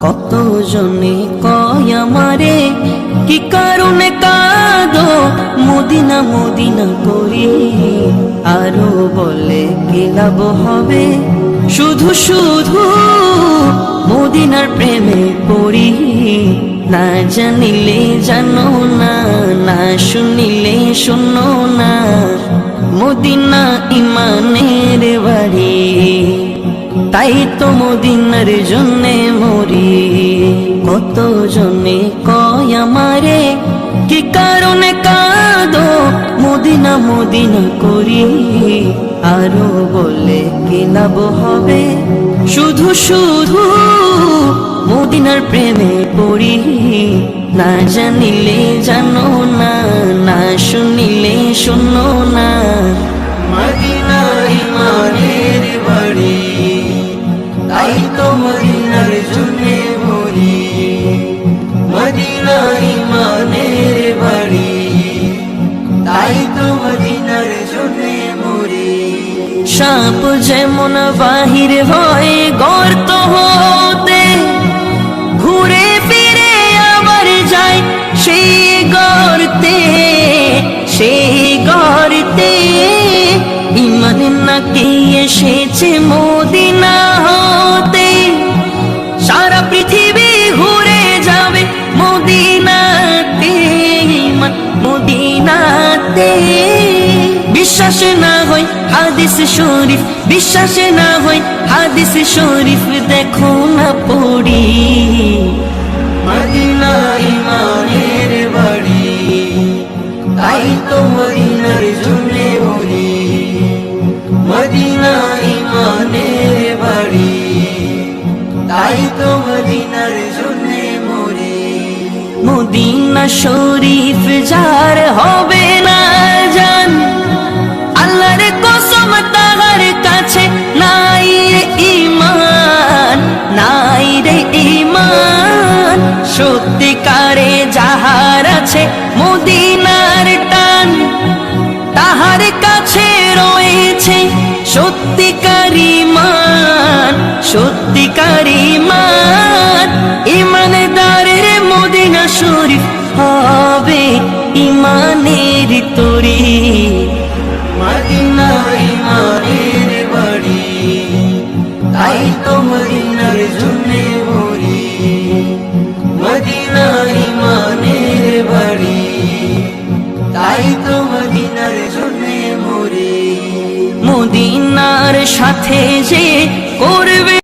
কত জনে কয় আমারে কি কারণে কাঁদো মদিনা মদিনা করি, আরো বলে কি লাভ হবে শুধু শুধু মদিনার প্রেমে পড়ি। না জানিলে জানো না, না শুনিলে শোনো না, মদিনা ইমানের বাড়ি, তাই তো মদিনার জন্যে মরি। কত জনে কয় আমারে কি কারণে কাঁদো মদিনা মদিনা করি, আরো বলে কি লাভ হবে শুধু শুধু মদিনার প্রেমে পড়ি। না জানিলে জানো না, না শুনিলে শোনো না, মদিনা ইমানের বাড়ি, তাই তো মদিনার জন্যে মরি। মদিনা ইমানের বাড়ি, তাই তো মদিনার জন্যে মরি। সাপ যেমন বাহির হয় গর্ত হতে, ঘুরে ফিরে আবার যায় সেই গর্তে, সেই গর্তে ইমান নাকি এসেছে মদিনা হতে। সারা পৃথিবী ঘুরে যাবে মদিনাতে, ইমান মদিনাতে। বিশ্বাস না হয় হাদিস শরীফ, বিশ্বাস না হয় হাদিস শরীফ দেখো না পড়ি। মদিনা ইমানের বাড়ি, তাই তো মদিনার জন্যে মরি। মদিনা ইমানের বাড়ি, তাই তো মদিনার জন্যে মরি। মদিনা শরীফ যার হবে না জান, আল্লাহর কসম তাহার কাছে নাই রে ঈমান, নাই রে ঈমান। সত্যিকারে যাহার আছে মদিনার টান, তাহার কাছে রয়েছে সত্যিকার ঈমান, সত্যিকার ঈমান। ঈমানদারের মদিনা শরীফ হবে ঈমানের তরি। মদিনা ইমানের বাড়ি, তাই তো মদিনার জন্যে মরি। মদিনা ইমানের বাড়ি, তাই তো মদিনার জন্যে মরি। মদিনার সাথে যে করবে